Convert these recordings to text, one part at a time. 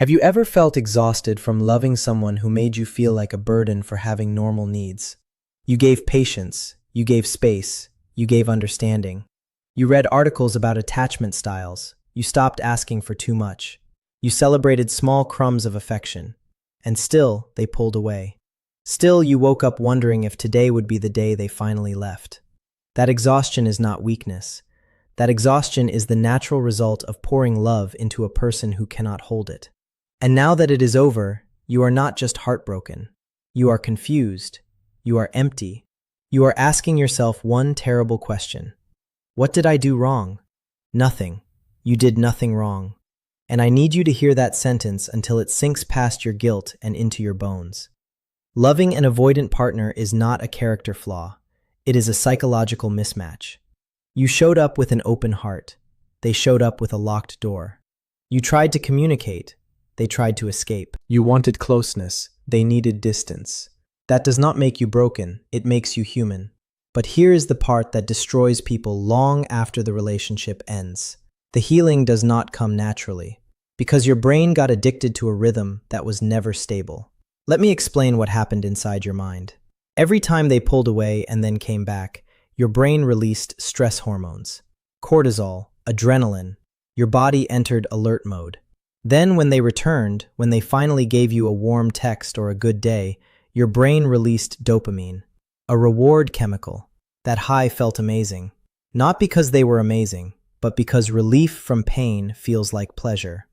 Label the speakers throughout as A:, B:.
A: Have you ever felt exhausted from loving someone who made you feel like a burden for having normal needs? You gave patience, you gave space, you gave understanding. You read articles about attachment styles, you stopped asking for too much. You celebrated small crumbs of affection, and still they pulled away. Still you woke up wondering if today would be the day they finally left. That exhaustion is not weakness. That exhaustion is the natural result of pouring love into a person who cannot hold it. And now that it is over, you are not just heartbroken. You are confused. You are empty. You are asking yourself one terrible question. What did I do wrong? Nothing. You did nothing wrong. And I need you to hear that sentence until it sinks past your guilt and into your bones. Loving an avoidant partner is not a character flaw. It is a psychological mismatch. You showed up with an open heart. They showed up with a locked door. You tried to communicate. They tried to escape. You wanted closeness. They needed distance. That does not make you broken. It makes you human. But here is the part that destroys people long after the relationship ends. The healing does not come naturally, because your brain got addicted to a rhythm that was never stable. Let me explain what happened inside your mind. Every time they pulled away and then came back, your brain released stress hormones, cortisol, adrenaline. Your body entered alert mode. Then when they returned, when they finally gave you a warm text or a good day, your brain released dopamine, a reward chemical. That high felt amazing. Not because they were amazing, but because relief from pain feels like pleasure.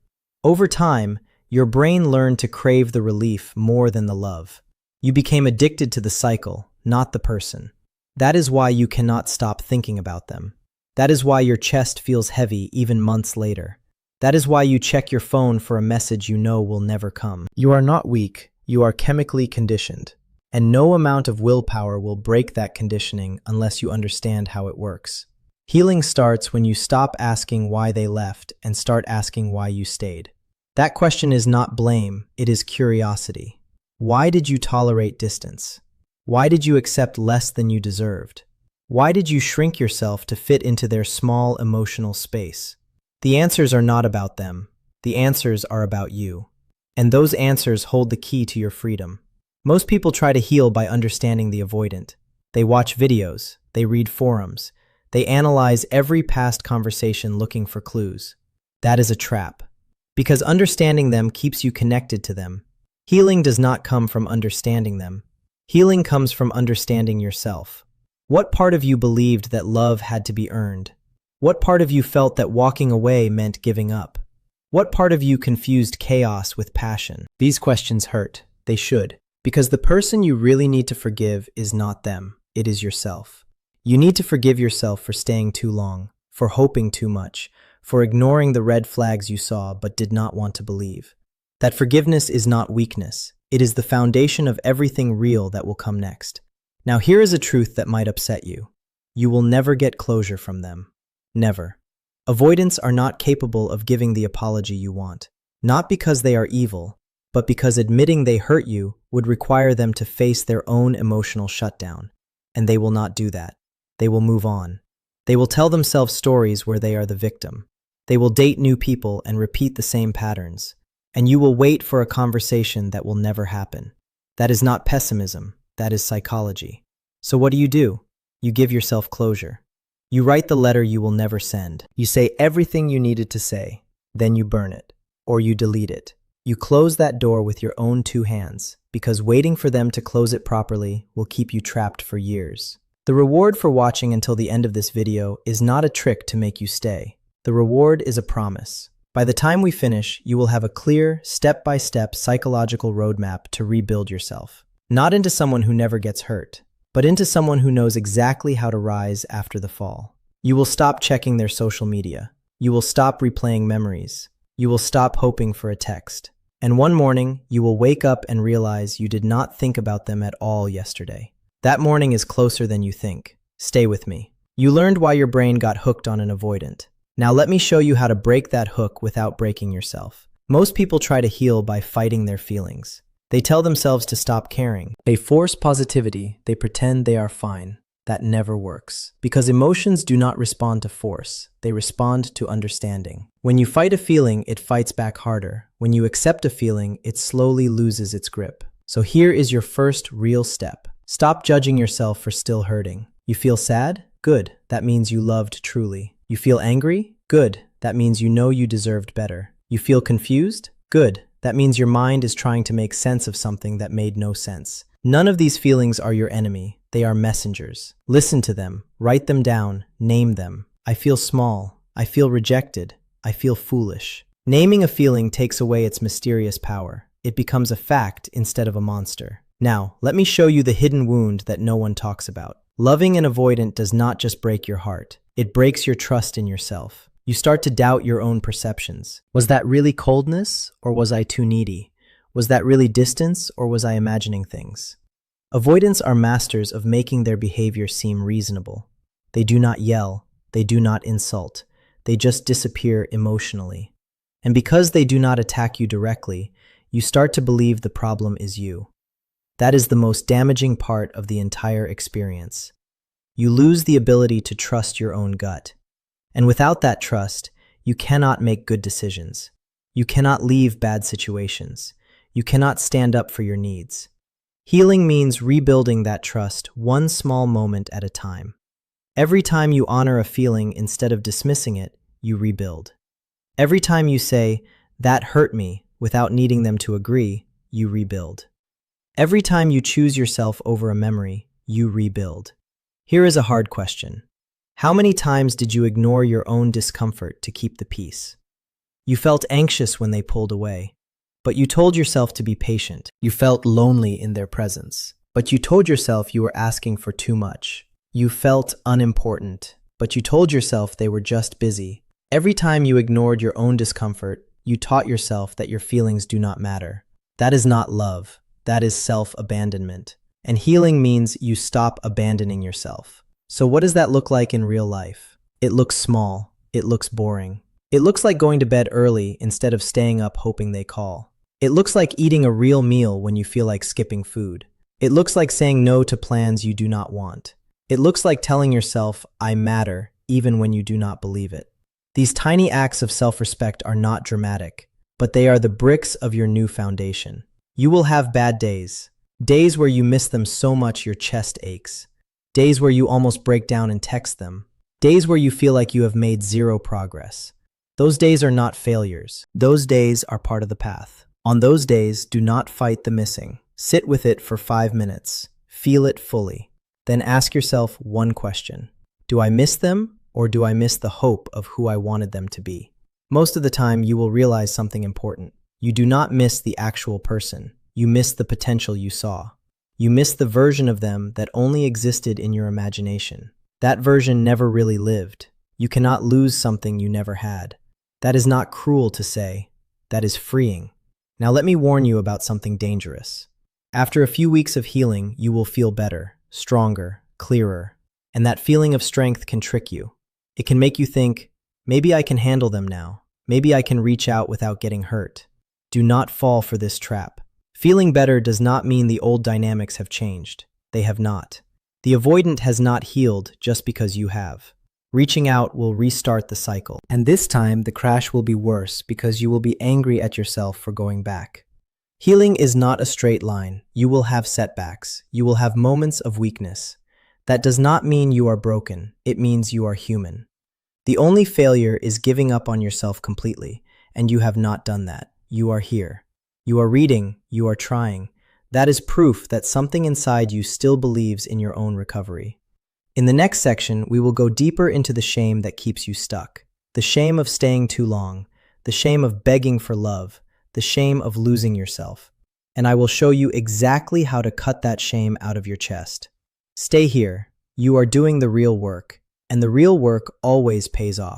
A: Over time, your brain learned to crave the relief more than the love. You became addicted to the cycle, not the person. That is why you cannot stop thinking about them. That is why your chest feels heavy even months later. That is why you check your phone for a message you know will never come. You are not weak, you are chemically conditioned. And no amount of willpower will break that conditioning unless you understand how it works. Healing starts when you stop asking why they left and start asking why you stayed. That question is not blame, it is curiosity. Why did you tolerate distance? Why did you accept less than you deserved? Why did you shrink yourself to fit into their small emotional space? The answers are not about them. The answers are about you. And those answers hold the key to your freedom. Most people try to heal by understanding the avoidant. They watch videos, they read forums, they analyze every past conversation looking for clues. That is a trap. Because understanding them keeps you connected to them. Healing does not come from understanding them. Healing comes from understanding yourself. What part of you believed that love had to be earned? What part of you felt that walking away meant giving up? What part of you confused chaos with passion? These questions hurt. They should. Because the person you really need to forgive is not them. It is yourself. You need to forgive yourself for staying too long, for hoping too much, for ignoring the red flags you saw but did not want to believe. That forgiveness is not weakness. It is the foundation of everything real that will come next. Now here is a truth that might upset you. You will never get closure from them. Never. Avoidants are not capable of giving the apology you want. Not because they are evil, but because admitting they hurt you would require them to face their own emotional shutdown. And they will not do that. They will move on. They will tell themselves stories where they are the victim. They will date new people and repeat the same patterns. And you will wait for a conversation that will never happen. That is not pessimism. That is psychology. So what do? You give yourself closure. You write the letter you will never send. You say everything you needed to say. Then you burn it. Or you delete it. You close that door with your own 2 hands, because waiting for them to close it properly will keep you trapped for years. The reward for watching until the end of this video is not a trick to make you stay. The reward is a promise. By the time we finish, you will have a clear, step-by-step psychological roadmap to rebuild yourself. Not into someone who never gets hurt, but into someone who knows exactly how to rise after the fall. You will stop checking their social media. You will stop replaying memories. You will stop hoping for a text. And one morning, you will wake up and realize you did not think about them at all yesterday. That morning is closer than you think. Stay with me. You learned why your brain got hooked on an avoidant. Now let me show you how to break that hook without breaking yourself. Most people try to heal by fighting their feelings. They tell themselves to stop caring. They force positivity. They pretend they are fine. That never works. Because emotions do not respond to force, they respond to understanding. When you fight a feeling, it fights back harder. When you accept a feeling, it slowly loses its grip. So here is your first real step. Stop judging yourself for still hurting. You feel sad? Good. That means you loved truly. You feel angry? Good. That means you know you deserved better. You feel confused? Good. That means your mind is trying to make sense of something that made no sense. None of these feelings are your enemy. They are messengers. Listen to them. Write them down. Name them. I feel small. I feel rejected. I feel foolish. Naming a feeling takes away its mysterious power. It becomes a fact instead of a monster. Now, let me show you the hidden wound that no one talks about. Loving an avoidant does not just break your heart. It breaks your trust in yourself. You start to doubt your own perceptions. Was that really coldness, or was I too needy? Was that really distance, or was I imagining things? Avoidants are masters of making their behavior seem reasonable. They do not yell. They do not insult. They just disappear emotionally. And because they do not attack you directly, you start to believe the problem is you. That is the most damaging part of the entire experience. You lose the ability to trust your own gut. And without that trust, you cannot make good decisions. You cannot leave bad situations. You cannot stand up for your needs. Healing means rebuilding that trust one small moment at a time. Every time you honor a feeling instead of dismissing it, you rebuild. Every time you say, "That hurt me," without needing them to agree, you rebuild. Every time you choose yourself over a memory, you rebuild. Here is a hard question. How many times did you ignore your own discomfort to keep the peace? You felt anxious when they pulled away, but you told yourself to be patient. You felt lonely in their presence, but you told yourself you were asking for too much. You felt unimportant, but you told yourself they were just busy. Every time you ignored your own discomfort, you taught yourself that your feelings do not matter. That is not love. That is self-abandonment. And healing means you stop abandoning yourself. So what does that look like in real life? It looks small. It looks boring. It looks like going to bed early instead of staying up hoping they call. It looks like eating a real meal when you feel like skipping food. It looks like saying no to plans you do not want. It looks like telling yourself, "I matter," even when you do not believe it. These tiny acts of self-respect are not dramatic, but they are the bricks of your new foundation. You will have bad days. Days where you miss them so much your chest aches. Days where you almost break down and text them. Days where you feel like you have made zero progress. Those days are not failures. Those days are part of the path. On those days, do not fight the missing. Sit with it for 5 minutes. Feel it fully. Then ask yourself one question. Do I miss them, or do I miss the hope of who I wanted them to be? Most of the time, you will realize something important. You do not miss the actual person. You miss the potential you saw. You miss the version of them that only existed in your imagination. That version never really lived. You cannot lose something you never had. That is not cruel to say. That is freeing. Now let me warn you about something dangerous. After a few weeks of healing, you will feel better, stronger, clearer. And that feeling of strength can trick you. It can make you think, maybe I can handle them now. Maybe I can reach out without getting hurt. Do not fall for this trap. Feeling better does not mean the old dynamics have changed. They have not. The avoidant has not healed just because you have. Reaching out will restart the cycle. And this time, the crash will be worse because you will be angry at yourself for going back. Healing is not a straight line. You will have setbacks. You will have moments of weakness. That does not mean you are broken. It means you are human. The only failure is giving up on yourself completely, and you have not done that. You are here. You are reading. You are trying. That is proof that something inside you still believes in your own recovery. In the next section, we will go deeper into the shame that keeps you stuck. The shame of staying too long. The shame of begging for love. The shame of losing yourself. And I will show you exactly how to cut that shame out of your chest. Stay here. You are doing the real work, and the real work always pays off.